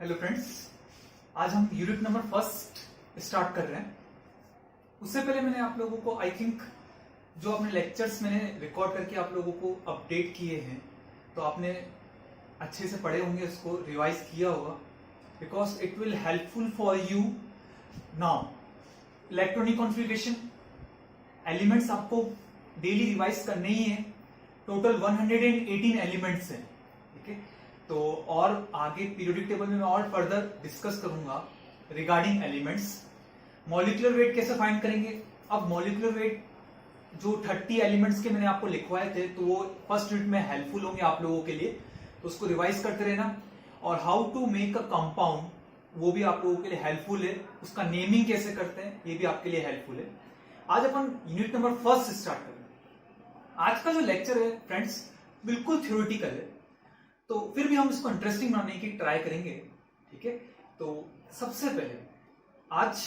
Hello friends, आज हम unit number first start कर रहे हैं। उससे पहले मैंने आप लोगों को आई थिंक जो अपने लेक्चर्स मैंने रिकॉर्ड करके आप लोगों को अपडेट किए हैं, तो आपने अच्छे से पढ़े होंगे, उसको रिवाइज किया होगा, because it will helpful for you now. Electronic configuration elements आपको डेली रिवाइज करने ही है। टोटल 118 एलिमेंट्स हैं, ठीक है। तो और आगे पीरियोडिक टेबल में मैं और फर्दर डिस्कस करूंगा रिगार्डिंग एलिमेंट्स। मॉलिक्यूलर वेट कैसे फाइंड करेंगे? अब मॉलिक्यूलर वेट जो 30 एलिमेंट्स के मैंने आपको लिखवाए थे, तो वो फर्स्ट यूनिट में हेल्पफुल होंगे आप लोगों के लिए, तो उसको रिवाइज करते रहना। और how to make a compound, वो भी आप लोगों के लिए हेल्पफुल है। उसका नेमिंग कैसे करते हैं, ये भी आपके लिए हेल्पफुल है। आज अपन यूनिट नंबर फर्स्ट स्टार्ट करेंगे। आज का जो लेक्चर है फ्रेंड्स, बिल्कुल थ्योरेटिकल है, तो फिर भी हम इसको इंटरेस्टिंग बनाने की ट्राई करेंगे, ठीक है। तो सबसे पहले आज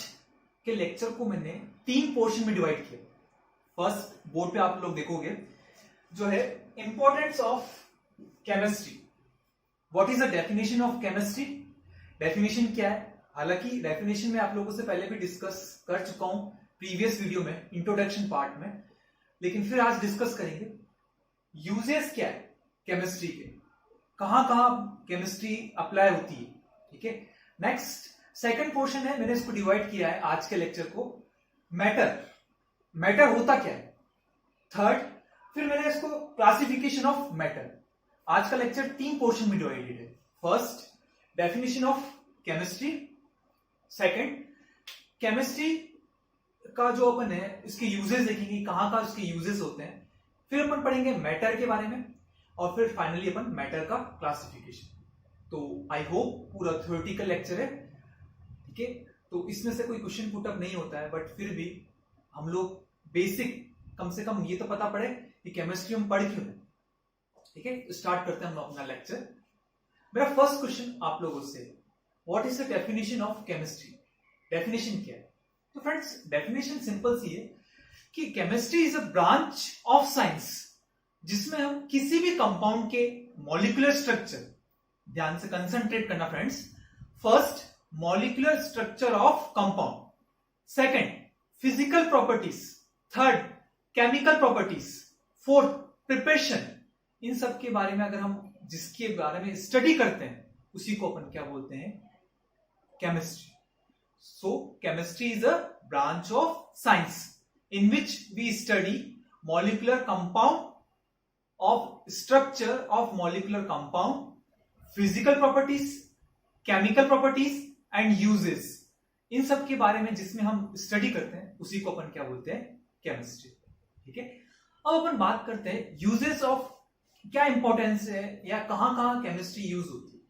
के लेक्चर को मैंने 3 पोर्शन में डिवाइड किया। फर्स्ट, बोर्ड पे आप लोग देखोगे, जो है importance of chemistry. What is the definition of chemistry? Definition क्या है? हालांकि डेफिनेशन में आप लोगों से पहले भी डिस्कस कर चुका हूं प्रीवियस वीडियो में, इंट्रोडक्शन पार्ट में, लेकिन फिर आज डिस्कस करेंगे यूजेस क्या है केमिस्ट्री के, कहां कहां केमिस्ट्री अप्लाई होती है, ठीक है। नेक्स्ट सेकंड पोर्शन है, मैंने इसको डिवाइड किया है आज के लेक्चर को, मैटर होता क्या है। थर्ड, फिर मैंने इसको क्लासिफिकेशन ऑफ मैटर। आज का लेक्चर 3 पोर्शन में डिवाइडेड है। First, definition of chemistry. Second, chemistry का जो अपन है, इसके यूजेस देखेंगे, कहां कहां इसके यूजेस होते हैं। फिर अपन पढ़ेंगे मैटर के बारे में, और फिर फाइनली अपन मैटर का क्लासिफिकेशन। तो आई होप पूरा थ्योरेटिकल लेक्चर है, ठीक है। तो इसमें से कोई क्वेश्चन पुटअप नहीं होता है, बट फिर भी हम लोग बेसिक कम से कम ये तो पता पड़े कि केमिस्ट्री हम पढ़ क्यों है, ठीक है। स्टार्ट करते हैं हम अपना लेक्चर। मेरा फर्स्ट क्वेश्चन आप लोगों से, what is the definition of chemistry? Definition क्या है? तो फ्रेंड्स, डेफिनेशन सिंपल सी है कि chemistry is a branch of science जिसमें हम किसी भी कंपाउंड के मॉलिक्यूलर स्ट्रक्चर, ध्यान से कंसंट्रेट करना friends, first molecular structure of compound, second physical properties, third chemical properties, fourth preparation, इन सब के बारे में अगर हम जिसके बारे में स्टडी करते हैं, उसी को अपन क्या बोलते हैं? Chemistry. So chemistry is a branch of science in which we study molecular compound of structure of molecular compound, physical properties, chemical properties and uses, इन सब के बारे में जिसमें हम स्टडी करते हैं, उसी को अपन क्या बोलते हैं? केमिस्ट्री, ठीक है। अब अपन बात करते हैं यूजेस ऑफ, क्या इंपॉर्टेंस है या कहां कहां केमिस्ट्री यूज होती है।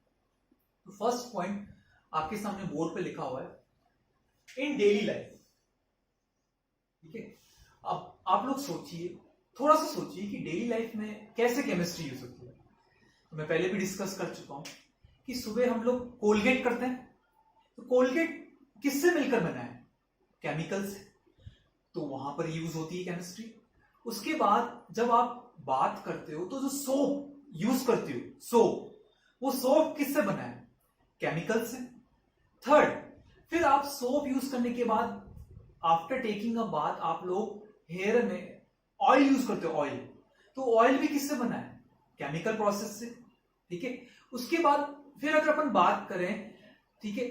तो फर्स्ट पॉइंट आपके सामने बोर्ड पे लिखा हुआ है, इन डेली लाइफ, ठीक है। अब आप लोग सोचिए, थोड़ा सा सोचिए कि डेली लाइफ में कैसे केमिस्ट्री यूज होती है। तो मैं पहले भी डिस्कस कर चुका हूं कि सुबह हम लोग कोलगेट करते हैं, तो कोलगेट किससे मिलकर बना है? केमिकल से, तो वहां पर यूज होती है केमिस्ट्री। उसके बाद जब आप बात करते हो, तो जो सोप यूज करते हो, सोप, वो सोप किससे बना है? केमिकल से। थर्ड, फिर आप सोप यूज करने के बाद आफ्टर टेकिंग अ बाथ आप लोग हेयर में ऑयल यूज करते हो, ऑयल, तो ऑयल भी किससे बना है? केमिकल प्रोसेस से, ठीक है। उसके बाद फिर अगर अपन बात करें, ठीक है,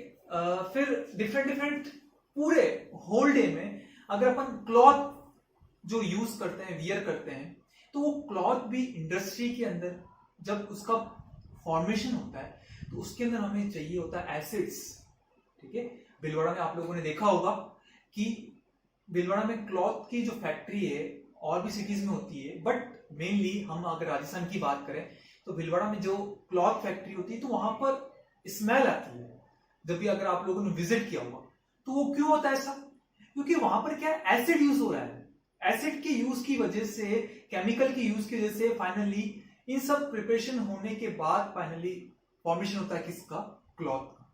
फिर डिफरेंट पूरे होल डे में अगर अपन क्लॉथ जो यूज करते हैं, वियर करते हैं, तो वो क्लॉथ भी इंडस्ट्री के अंदर जब उसका फॉर्मेशन होता है, तो उसके अंदर हमें चाहिए होता है एसिड्स, ठीक है। भीलवाड़ा में आप लोगों ने देखा होगा कि भीलवाड़ा में क्लॉथ की जो फैक्ट्री है, और भी सिटीज में होती है, बट मेनली हम अगर राजस्थान की बात करें, तो भीलवाड़ा में जो क्लॉथ फैक्ट्री होती है, तो वहां पर स्मेल आती है। जब भी अगर आप लोगों ने विजिट किया होगा, तो वो क्यों होता है ऐसा? क्योंकि वहां पर क्या एसिड यूज हो रहा है। एसिड के यूज की वजह से, केमिकल के यूज की वजह से फाइनली इन सब प्रिपरेशन होने के बाद फाइनली फॉर्मेशन होता है किसका? क्लॉथ का।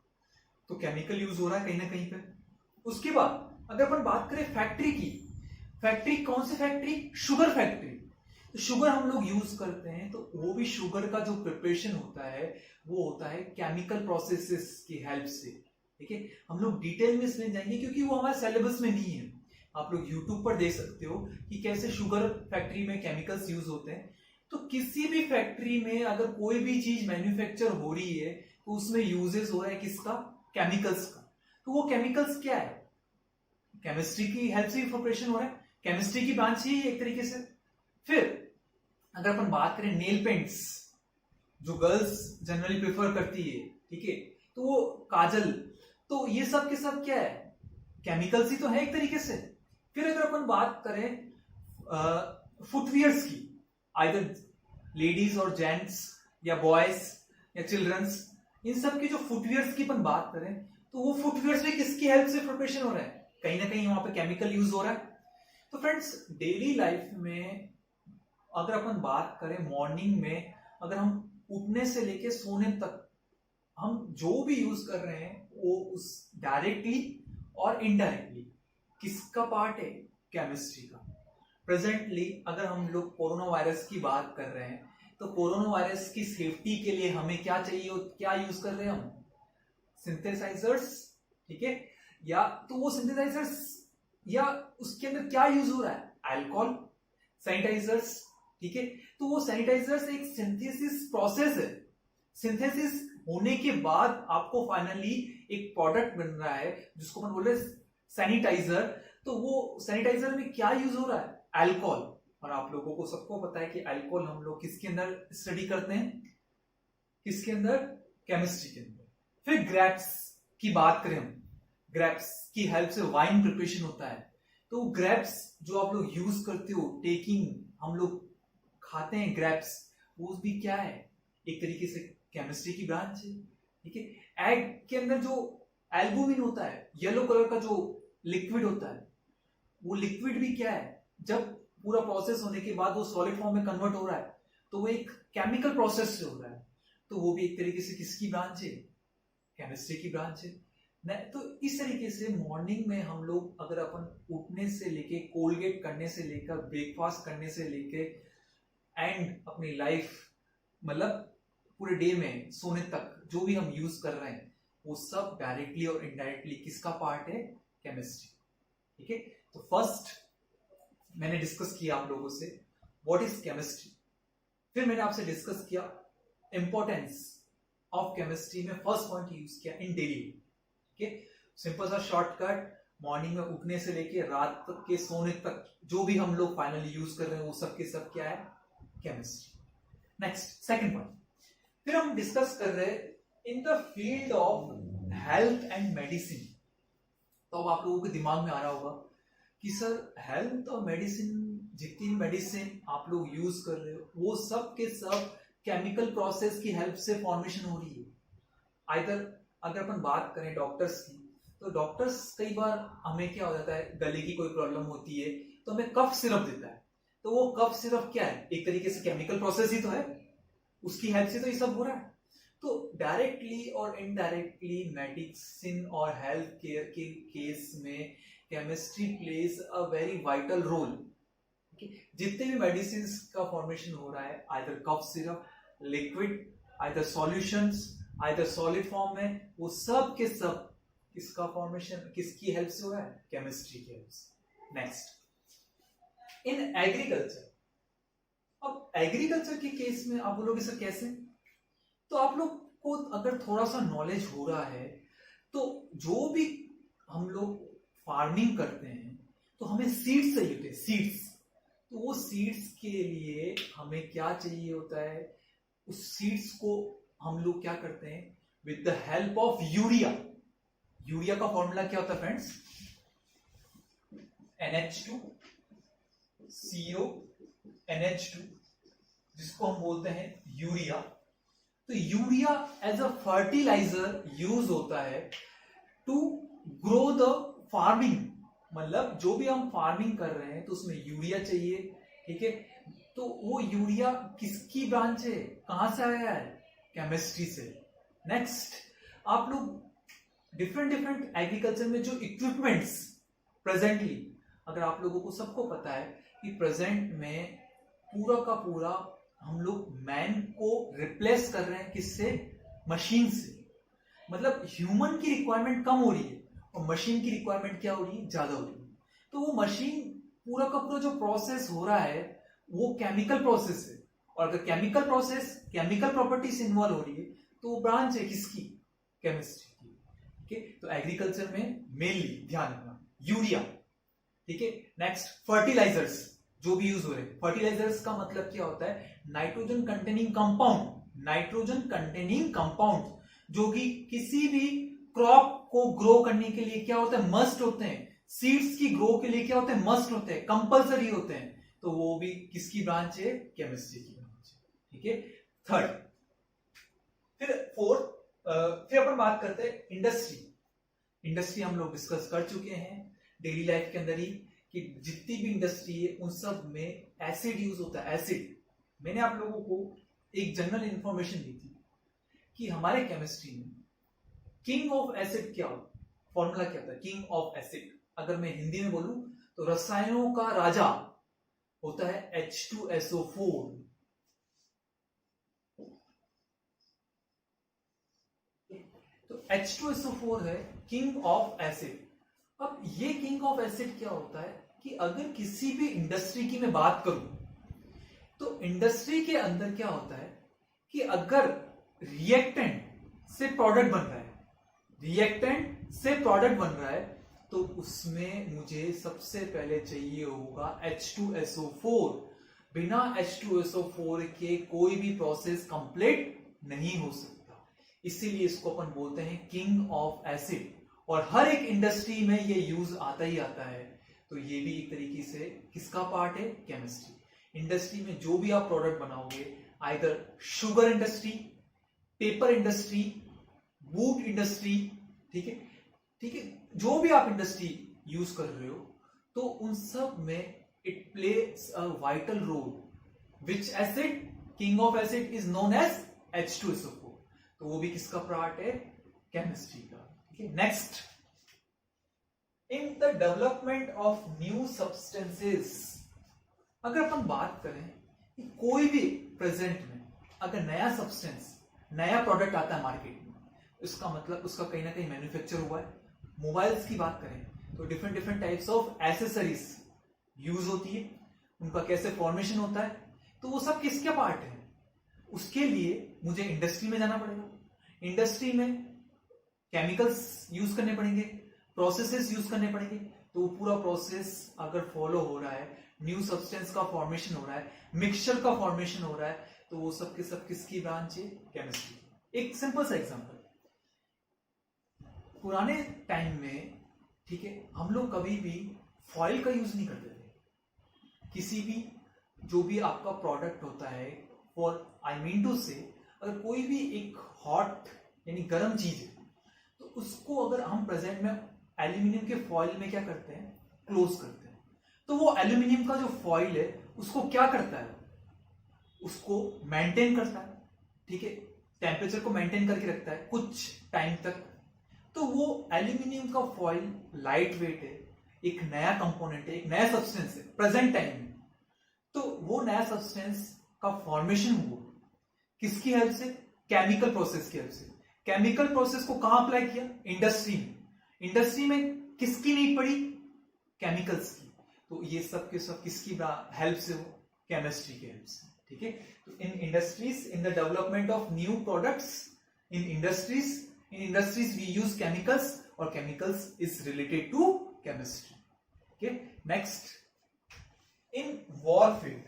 तो केमिकल यूज हो रहा है कहीं ना कहीं पे। उसके बाद अगर अपन बात करें फैक्ट्री की, फैक्ट्री कौन सी फैक्ट्री? Sugar factory. तो शुगर हम लोग यूज करते हैं, तो वो भी शुगर का जो प्रिपरेशन होता है वो होता है केमिकल प्रोसेसेस की हेल्प से। ठीक है, हम लोग डिटेल में इसमें जाएंगे क्योंकि वो हमारे सिलेबस में नहीं है। आप लोग यूट्यूब पर देख सकते हो कि कैसे शुगर फैक्ट्री में केमिकल्स यूज होते हैं। तो किसी भी फैक्ट्री में अगर कोई भी चीज मैन्युफैक्चर हो रही है तो उसमें यूजेस हो रहा है किसका? केमिकल्स का। तो वो केमिकल्स क्या है? केमिस्ट्री की हेल्प से प्रिपरेशन हो रहा है, केमिस्ट्री की ब्रांच ही है एक तरीके से। फिर अगर अपन बात करें नेल पेंट्स, जो गर्ल्स जनरली प्रेफर करती है, ठीक है, तो वो काजल, तो ये सब के सब क्या है? केमिकल्स ही तो है एक तरीके से। फिर अगर अपन बात करें फुटवियर्स की, आइदर लेडीज और जेंट्स या बॉयज या चिल्ड्रंस, इन सब की जो फुटवियर्स की अपन बात करें तो वो फुटवियर्स भी किसकी हेल्प से प्रिपरेशन हो रहा है? कहीं ना कहीं वहां पे केमिकल यूज हो रहा है। तो फ्रेंड्स, डेली लाइफ में अगर अपन बात करें मॉर्निंग में, अगर हम उठने से लेके सोने तक हम जो भी यूज कर रहे हैं वो उस डायरेक्टली और इनडायरेक्टली किसका पार्ट है? केमिस्ट्री का। प्रेजेंटली अगर हम लोग कोरोना वायरस की बात कर रहे हैं तो कोरोना वायरस की सेफ्टी के लिए हमें क्या चाहिए, क्या यूज कर रहे हैं हम? सिंथेसाइजर्स, ठीक है, या तो वो सिंथेसाइजर्स या उसके अंदर क्या यूज हो रहा है? अल्कोहल, सैनिटाइजर्स, ठीक है। तो वो सैनिटाइजर्स एक सिंथेसिस प्रोसेस है। सिंथेसिस होने के बाद आपको फाइनली एक प्रोडक्ट बन रहा है जिसको अपन बोल रहे हैं सैनिटाइजर। तो वो सैनिटाइजर में क्या यूज हो रहा है? अल्कोहल। और आप लोगों को सबको पता है कि अल्कोहल हम लोग किसके अंदर स्टडी करते हैं? किसके अंदर? केमिस्ट्री के अंदर। फिर ग्रेप्स की बात करें हम, ग्रेप्स की हेल्प से वाइन प्रिपरेशन होता है। तो ग्रेप्स जो आप लोग यूज करते हो, टेकिंग हम लोग खाते हैं ग्रेप्स, वो भी क्या है? एक तरीके से केमिस्ट्री की ब्रांच है। ठीक है, एग के अंदर जो एल्बुमिन होता है, येलो कलर का जो लिक्विड होता है, वो लिक्विड भी क्या है? जब पूरा प्रोसेस होने के बाद वो सॉलिड फॉर्म में कन्वर्ट हो रहा है तो वो एक केमिकल प्रोसेस से हो रहा है। तो वो भी एक तरीके से किसकी ब्रांच है? केमिस्ट्री की ब्रांच है। तो इस तरीके से मॉर्निंग में हम लोग अगर अपन उठने से लेके, कोलगेट करने से लेकर, ब्रेकफास्ट करने से लेके एंड अपनी लाइफ मतलब पूरे डे में सोने तक जो भी हम यूज कर रहे हैं वो सब डायरेक्टली और इनडायरेक्टली किसका पार्ट है? केमिस्ट्री। ठीक है, तो फर्स्ट मैंने डिस्कस किया आप लोगों से व्हाट इज केमिस्ट्री। फिर मैंने आपसे डिस्कस किया इंपॉर्टेंस ऑफ केमिस्ट्री में, फर्स्ट पॉइंट यूज किया इन डेली। ठीक है, सिंपल सा शॉर्टकट, मॉर्निंग में उठने से लेके रात तक के सोने तक जो भी हम लोग फाइनली यूज कर रहे हैं वो सब के सब क्या है? केमिस्ट्री। नेक्स्ट, सेकंड पॉइंट, फिर हम डिस्कस कर रहे हैं in the field of health and medicine. तो अब आप लोगों के दिमाग में आ रहा होगा कि सर हेल्थ और मेडिसिन, जितनी मेडिसिन आप लोग यूज कर रहे हो वो सब के सब केमिकल प्रोसेस की हेल्प से फॉर्मेशन हो रही है। आइदर अगर अपन बात करें डॉक्टर्स की, तो डॉक्टर्स कई बार हमें क्या हो जाता है, गले की कोई प्रॉब्लम होती है तो हमें कफ सिरप देता है। तो वो कफ सिरप क्या है? एक तरीके से केमिकल प्रोसेस ही तो है, उसकी हेल्प से तो ये सब हो रहा है। तो डायरेक्टली और इनडायरेक्टली मेडिसिन और हेल्थ केयर के केस में chemistry plays a very vital role. जितने भी मेडिसिन का फॉर्मेशन हो रहा है, either cough syrup, liquid, either solutions, either solid form में, वो सब के सब किसका फॉर्मेशन, किसकी हेल्प से हो रहा है? केमिस्ट्री की हेल्प से। Next, in agriculture. अब एग्रीकल्चर के केस में आप बोलोगे सर कैसे? तो आप लोग को अगर थोड़ा सा नॉलेज हो रहा है तो जो भी हम लोग फार्मिंग करते हैं तो हमें सीड्स चाहिए होते हैं, सीड्स। तो वो सीड्स के लिए हमें क्या चाहिए होता है? उस सीड्स को हम लोग क्या करते हैं? With the help of urea. Urea का फॉर्मूला क्या होता है फ्रेंड्स? NH2 CO NH2, जिसको हम बोलते हैं यूरिया। तो urea as a fertilizer use होता है टू ग्रो द फार्मिंग। मतलब जो भी हम फार्मिंग कर रहे हैं तो उसमें यूरिया चाहिए। ठीक है, तो वो यूरिया किसकी ब्रांच है? कहां से आया है? केमिस्ट्री से। नेक्स्ट, आप लोग डिफरेंट डिफरेंट एग्रीकल्चर में जो इक्विपमेंट्स प्रेजेंटली, अगर आप लोगों को सबको पता है कि प्रेजेंट में पूरा का पूरा हम लोग मैन को रिप्लेस कर रहे हैं किससे? मशीन से। मतलब ह्यूमन की रिक्वायरमेंट कम हो रही है और मशीन की रिक्वायरमेंट क्या हो रही है? ज्यादा हो रही है। तो वो मशीन पूरा का पूरा जो प्रोसेस हो रहा है वो केमिकल प्रोसेस है, और अगर chemical process, chemical properties involve हो रही है तो वो ब्रांच है किसकी? केमिस्ट्री की। ठीक है, तो एग्रीकल्चर में मेनली ध्यान रखना यूरिया। ठीक है, नेक्स्ट फर्टिलाइजर्स जो भी यूज हो रहे हैं। फर्टिलाइजर्स का मतलब क्या होता है? Nitrogen containing compound, nitrogen containing compound जो कि किसी भी क्रॉप को ग्रो करने के लिए क्या होता है? मस्ट होते हैं। सीड्स की ग्रो के लिए क्या होते हैं? मस्ट होते हैं, कंपल्सरी होते हैं। तो वो भी किसकी ब्रांच है? केमिस्ट्री की ब्रांच है। ठीक है, थर्ड। फिर फोर्थ, फिर अपन बात करते हैं इंडस्ट्री। इंडस्ट्री हम लोग डिस्कस कर चुके हैं डेली लाइफ के अंदर ही कि जितनी भी इंडस्ट्री है उन सब में एसिड यूज होता है। एसिड, मैंने आप लोगों को एक जनरल इंफॉर्मेशन दी थी कि हमारे केमिस्ट्री में किंग ऑफ एसिड क्या होता है, फॉर्मूला क्या होता है? किंग ऑफ एसिड अगर मैं हिंदी में बोलूं तो रसायनों का राजा होता है H2SO4। तो H2SO4 है किंग ऑफ एसिड। अब ये किंग ऑफ एसिड क्या होता है कि अगर किसी भी इंडस्ट्री की मैं बात करूं तो इंडस्ट्री के अंदर क्या होता है कि अगर रिएक्टेंट से प्रोडक्ट बन रहा है, रिएक्टेंट से प्रोडक्ट बन रहा है तो उसमें मुझे सबसे पहले चाहिए होगा H2SO4। बिना H2SO4 के कोई भी प्रोसेस कंप्लीट नहीं हो सकता, इसीलिए इसको अपन बोलते हैं किंग ऑफ एसिड। और हर एक इंडस्ट्री में ये यूज आता ही आता है। तो ये भी एक तरीके से किसका पार्ट है? केमिस्ट्री। इंडस्ट्री में जो भी आप प्रोडक्ट बनाओगे, either sugar industry, paper industry, boot industry, ठीक है, ठीक है, जो भी आप इंडस्ट्री यूज कर रहे हो तो उन सब में it plays a vital role. Which acid? King of acid is known as H2SO4। तो वो भी किसका पार्ट है? केमिस्ट्री का। Next, in the development of new substances. अगर अपन बात करें कि कोई भी प्रेजेंट में अगर नया सब्सटेंस, नया प्रोडक्ट आता है मार्केट में, इसका मतलब उसका कहीं ना कहीं मैन्युफैक्चर हुआ है। मोबाइल्स की बात करें तो different different types of accessories use होती है, उनका कैसे फॉर्मेशन होता है, तो वो सब किसके पार्ट है? उसके लिए मुझे इंडस्ट्री में जाना पड़ेगा। इंडस्ट्री में केमिकल्स यूज करने पड़ेंगे, प्रोसेसेस यूज करने पड़ेंगे। तो वो पूरा प्रोसेस अगर फॉलो हो रहा है, न्यू सब्सटेंस का फॉर्मेशन हो रहा है, मिक्सचर का फॉर्मेशन हो रहा है, तो वो सब के सब किसकी ब्रांच है? केमिस्ट्री। एक सिंपल सा एग्जांपल, पुराने टाइम में, ठीक है, हम लोग कभी भी फॉइल का यूज नहीं करते थे। किसी भी जो भी आपका प्रोडक्ट होता है, फॉर आई मीन टू से, अगर कोई भी एक हॉट यानी गर्म चीज है तो उसको अगर हम प्रेजेंट में एल्यूमिनियम के फॉइल में क्या करते हैं? क्लोज करते हैं। तो वो एल्यूमिनियम का जो फॉइल है उसको क्या करता है? उसको मेंटेन करता है, ठीक है, टेम्परेचर को मेंटेन करके रखता है कुछ टाइम तक। तो वो एल्यूमिनियम का फॉइल लाइट वेट है, एक नया कंपोनेंट है, एक नया सब्सटेंस है प्रेजेंट टाइम में। तो वो नया सब्सटेंस का फॉर्मेशन हुआ किसकी हेल्प से? केमिकल प्रोसेस की हेल्प से। केमिकल प्रोसेस को कहां अप्लाई किया? इंडस्ट्री में। इंडस्ट्री में किसकी नीड पड़ी? केमिकल्स की। तो ये सब के सब किसकी हेल्प से हो? केमिस्ट्री की हेल्प से। ठीक है, तो इन industries, in the development of new products, in industries we use chemicals, और chemicals is related to chemistry. Okay, next, in war field,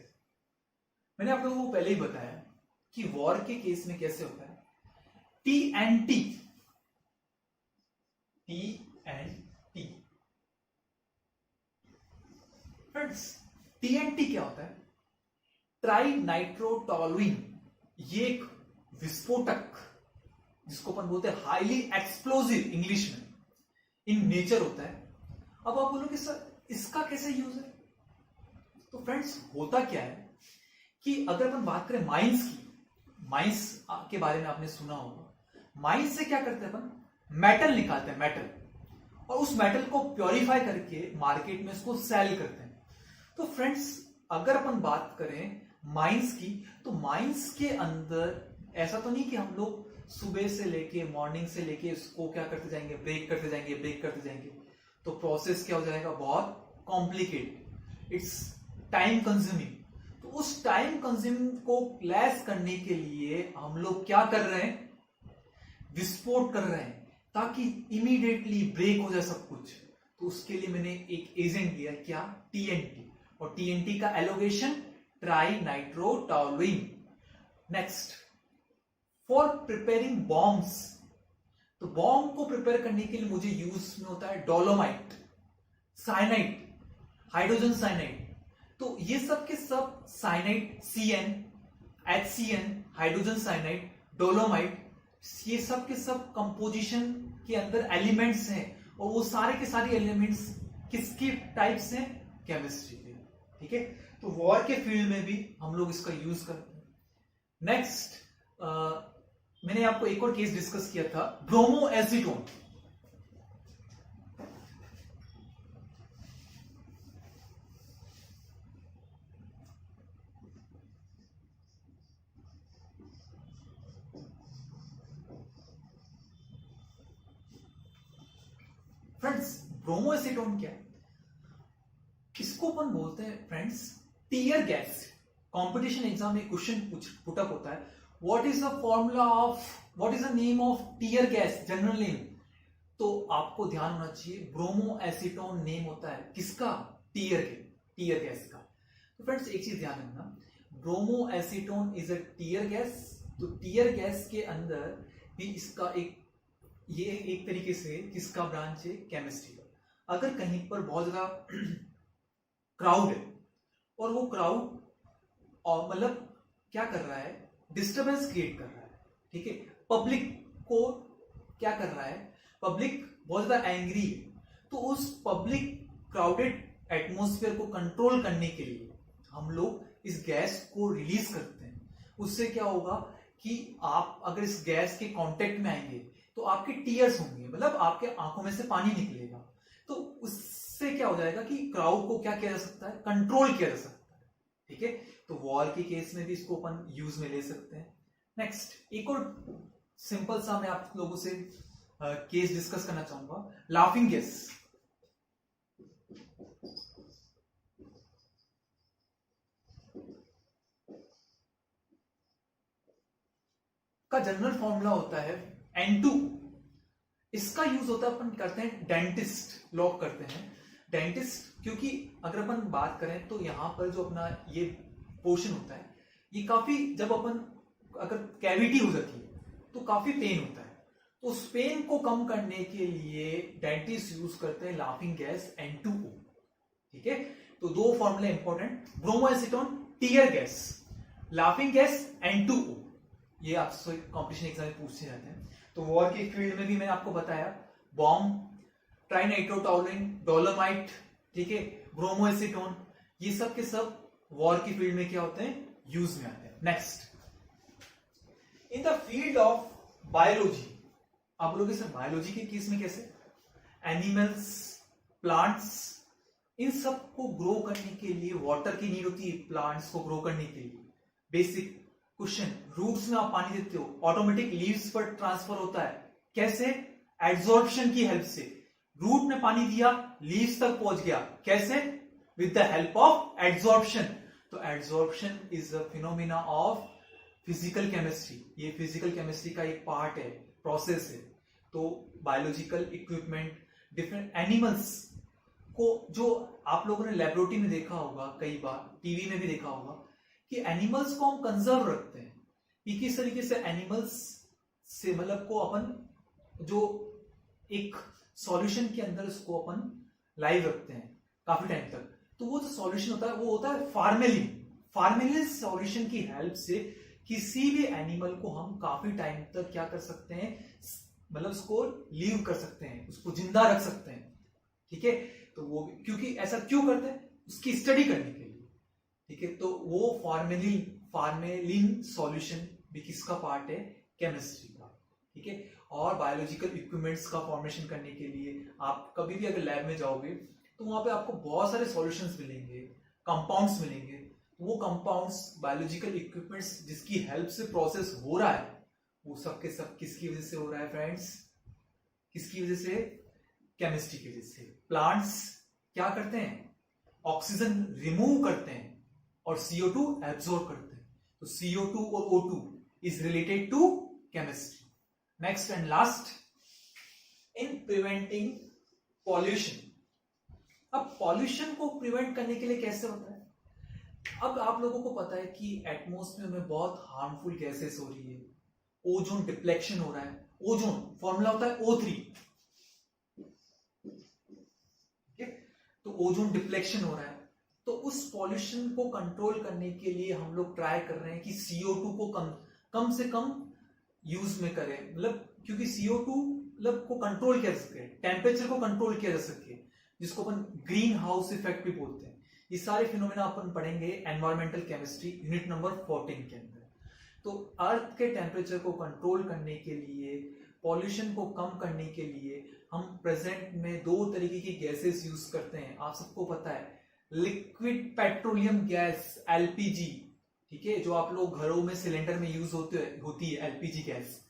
मैंने आप लोगों को पहले ही बताया कि वॉर के केस में कैसे होता है? TNT, फ्रेंड्स, TNT क्या होता है? Try nitrotoluene. ये एक विस्फोटक जिसको अपन बोलते हैं हाईली एक्सप्लोजिव इंग्लिश में, इन नेचर होता है। अब आप बोलोगे सर इसका कैसे यूज है? तो फ्रेंड्स होता क्या है कि अगर अपन बात करें माइंस की, माइंस के बारे में आपने सुना होगा। माइंस से क्या करते हैं अपन? मेटल निकालते हैं, मेटल, और उस मेटल को प्योरीफाई करके मार्केट में उसको सेल करते हैं। तो फ्रेंड्स अगर अपन बात करें माइंस की, तो माइंस के अंदर ऐसा तो नहीं कि हम लोग सुबह से लेके मॉर्निंग से लेके इसको क्या करते जाएंगे, ब्रेक करते जाएंगे, ब्रेक करते जाएंगे, तो प्रोसेस क्या हो जाएगा, बहुत कॉम्प्लिकेटेड, इट्स टाइम कंज्यूमिंग। तो उस टाइम कंज्यूमिंग को लेस करने के लिए हम लोग क्या कर रहे हैं, विस्फोट कर रहे हैं ताकि इमीडिएटली ब्रेक हो जाए सब कुछ। तो उसके लिए मैंने एक एजेंट दिया, क्या, टीएनटी, और टीएनटी का allocation try nitrotoluene. Next, for preparing bombs, तो बॉम्ब को प्रिपेयर करने के लिए मुझे यूज में होता है डोलोमाइट, साइनाइड, हाइड्रोजन साइनाइड। तो ये सब के सब cyanide, CN, HCN, hydrogen cyanide, dolomite, ये सब के सब कंपोजिशन के अंदर एलिमेंट्स हैं, और वो सारे के सारे एलिमेंट्स किसके टाइप्स हैं, केमिस्ट्री के। ठीक है, तो वॉर के फील्ड में भी हम लोग इसका यूज करते हैं। नेक्स्ट, मैंने आपको एक और केस डिस्कस किया था, bromo acetone. Friends, bromo acetone क्या है, इसको अपन बोलते हैं friends tear gas. Competition exam में क्वेश्चन पुटअप होता है, what is the formula of, what is the name of tear gas, general name. तो आपको ध्यान होना चाहिए, ब्रोमो एसीटोन नेम होता है किसका, टीयर गैस का। तो फ्रेंड्स एक चीज ध्यान रखना, bromo acetone is a tear gas. तो टीयर गैस के अंदर भी इसका एक, ये एक तरीके से किसका ब्रांच है, केमिस्ट्री का। अगर कहीं पर बहुत ज्यादा क्राउड है और वो क्राउड और मतलब क्या कर रहा है, डिस्टरबेंस क्रिएट कर रहा है, ठीक है, पब्लिक को क्या कर रहा है, पब्लिक बहुत ज्यादा एंग्री है, तो उस पब्लिक क्राउडेड एटमॉस्फेयर को कंट्रोल करने के लिए हम लोग इस गैस को रिलीज करते हैं। उससे क्या होगा कि आप अगर इस गैस के कांटेक्ट में आएंगे तो आपके टीयर्स होंगे, मतलब आपके आंखों में से पानी निकलेगा। तो उससे क्या हो जाएगा कि क्राउड को क्या किया जा सकता है, कंट्रोल किया जा सकता है। ठीक है, तो वॉर के केस में भी इसको अपन यूज में ले सकते हैं। नेक्स्ट, एक और सिंपल सा मैं आप लोगों से केस डिस्कस करना चाहूंगा, लाफिंग गैस। का जनरल फॉर्मूला होता है N2। इसका यूज होता है, अपन करते हैं डेंटिस्ट, लॉक करते हैं डेंटिस्ट, क्योंकि अगर अपन बात करें तो यहां पर जो अपना ये पोर्शन होता है, ये काफी, जब अपन अगर कैविटी हो जाती है तो काफी पेन होता है। तो उस पेन को कम करने के लिए डेंटिस्ट यूज करते हैं लाफिंग गैस N2O। ठीक है, तो दो फॉर्मूले important, bromoacetone tear gas, laughing gas N2O, ये आपसे कॉम्पिटिशन एग्जाम में पूछे जाते हैं। तो वॉर के फील्ड में भी मैंने आपको बताया, बॉम्ब, ट्राइनाइट्रोटोलुइन, डोलोमाइट, ठीक है, ब्रोमोएसीटोन, ये सब के सब वॉर की फील्ड में क्या होते हैं, यूज में आते हैं। Next, in the field of biology, आप लोग इसे बायोलॉजी के केस में कैसे, एनिमल्स, प्लांट्स, इन सब को ग्रो करने के लिए वाटर की नीड होती है, प्लांट्स को ग्रो करने के लिए। बेसिक क्वेश्चन, रूट्स में आप पानी देते हो, ऑटोमेटिक लीव्स पर ट्रांसफर होता है, कैसे, एड्सॉर्प्शन की हेल्प से। रूट ने पानी दिया, लीव्स तक पहुंच गया, कैसे, with the help of adsorption. तो adsorption is a phenomena of physical chemistry, ये फिजिकल केमिस्ट्री का एक पार्ट है, प्रोसेस है। तो बायोलॉजिकल इक्विपमेंट, डिफरेंट एनिमल्स को, जो आप लोगों ने लेबोरेटरी में देखा होगा, कई बार टीवी में भी देखा होगा कि एनिमल्स को हम कंजर्व रखते हैं, कि किस तरीके से एनिमल्स से मतलब को अपन जो एक सॉल्यूशन के अंदर उसको अपन लाइव रखते हैं काफी टाइम तक। तो वो जो सॉल्यूशन होता है वो होता है फार्मेलिन। फार्मेलिन सॉल्यूशन की हेल्प से किसी भी एनिमल को हम काफी टाइम तक क्या कर सकते हैं, मतलब उसको लीव कर सकते हैं, उसको जिंदा रख सकते हैं। ठीक है, तो वो क्योंकि ऐसा क्यों करते हैं, उसकी स्टडी करने के लिए। ठीक है, तो वो फार्मेलिन सॉल्यूशन भी किसका पार्ट है, केमिस्ट्री का। ठीक है, और बायोलॉजिकल इक्विपमेंट्स का फॉर्मेशन करने के लिए आप कभी भी अगर लैब में जाओगे तो वहां पे आपको बहुत सारे सॉल्यूशंस मिलेंगे, कंपाउंड्स मिलेंगे। वो कंपाउंड्स, बायोलॉजिकल इक्विपमेंट्स जिसकी हेल्प से प्रोसेस हो रहा है, वो सब के सब किसकी वजह से हो रहा है फ्रेंड्स? किसकी वजह से? केमिस्ट्री की वजह से। प्लांट्स क्या करते हैं? ऑक्सीजन रिमूव करते हैं और CO2 एब्जॉर्ब करते हैं। तो CO2 और O2 is related to chemistry. Next and last, in preventing pollution. अब पॉल्यूशन को प्रिवेंट करने के लिए कैसे होता है? अब आप लोगों को पता है कि एटमॉस्फेयर में बहुत हार्मफुल गैसेस हो रही है, ओजोन डिप्लेक्शन हो रहा है। ओजोन फॉर्मूला होता है O3, तो ओजोन डिप्लेक्शन हो रहा है। तो उस पॉल्यूशन को कंट्रोल करने के लिए हम लोग ट्राई कर रहे हैं कि CO2 को कम से कम यूज में करें, मतलब क्योंकि CO2 मतलब को कंट्रोल किया जा सके, टेम्परेचर को कंट्रोल किया जा सके, जिसको अपन ग्रीन हाउस इफेक्ट भी बोलते हैं। ये सारे फिनोमेना अपन पढ़ेंगे एनवायरमेंटल केमिस्ट्री यूनिट नंबर 14 के अंदर। तो अर्थ के टेम्परेचर को कंट्रोल करने के लिए, पॉल्यूशन को कम करने के लिए हम प्रेजेंट में दो तरीके की गैसेस यूज करते हैं। आप सबको पता है, लिक्विड पेट्रोलियम गैस LPG, ठीक है, जो आप लोग घरों में सिलेंडर में यूज होती है LPG gas.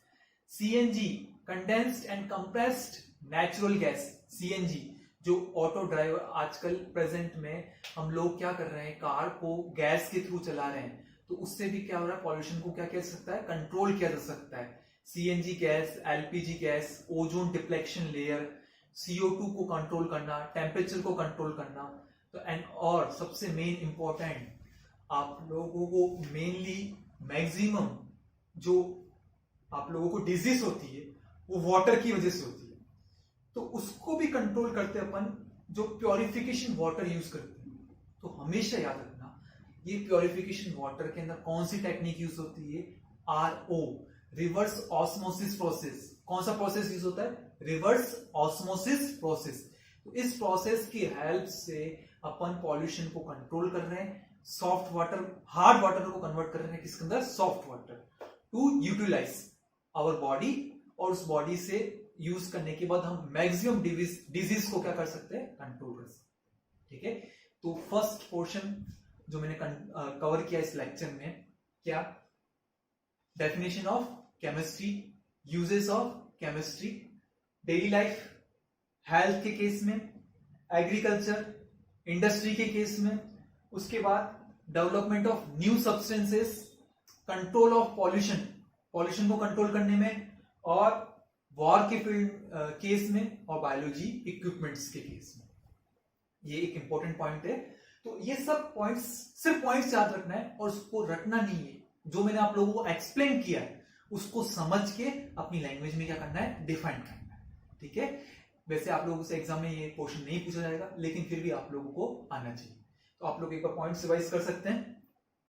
CNG, condensed and compressed natural gas, CNG, जो ऑटो ड्राइवर आजकल प्रेजेंट में हम लोग क्या कर रहे हैं, कार को गैस के थ्रू चला रहे हैं, तो उससे भी क्या हो रहा है, पॉल्यूशन को क्या किया जा सकता है, कंट्रोल किया जा सकता है। CNG gas, LPG gas, ozone deflection layer, CO2 को कंट्रोल करना, टेम्परेचर को कंट्रोल करना। तो एंड और सबसे मेन इंपॉर्टेंट, आप लोगों को मेनली मैक्सिमम जो आप लोगों को डिजीज होती है वो वाटर की वजह से होती है, तो उसको भी कंट्रोल करते अपन जो प्योरिफिकेशन वाटर यूज करते हैं। तो हमेशा याद रखना, ये प्योरिफिकेशन वाटर के अंदर कौन सी टेक्निक यूज होती है? RO, reverse osmosis process. कौन सा प्रोसेस यूज होता है? Reverse osmosis process. तो इस प्रोसेस की हेल्प से अपन पॉल्यूशन को कंट्रोल कर रहे हैं, सॉफ्ट वाटर, हार्ड वाटर को कन्वर्ट कर रहे हैं किसके अंदर? Soft water, to utilize our body, और उस बॉडी से यूज करने के बाद हम मैक्सिमम डिजीज को क्या कर सकते हैं? कंट्रोल कर सकते हैं। ठीक है, तो फर्स्ट पोर्शन जो मैंने कवर किया इस लेक्चर में, क्या? Definition of chemistry, uses of chemistry, daily life, health के केस में, एग्रीकल्चर, इंडस्ट्री के केस में, उसके बाद development of new substances, control of pollution, pollution को कंट्रोल करने में, और वॉर के फील्ड केस में, और बायोलॉजी इक्विपमेंट्स के केस में। ये एक इंपॉर्टेंट पॉइंट है। तो ये सब पॉइंट्स, सिर्फ पॉइंट्स याद रखना है और उसको रटना नहीं है। जो मैंने आप लोगों को एक्सप्लेन किया है उसको समझ के अपनी लैंग्वेज में क्या करना है? डिफाइन करना है। ठीक है, वैसे आप लोगों से एग्जाम में ये क्वेश्चन नहीं पूछा जाएगा, लेकिन फिर भी आप लोगों को आना चाहिए। तो आप लोग एक बार पॉइंट्स रिवाइज कर सकते हैं।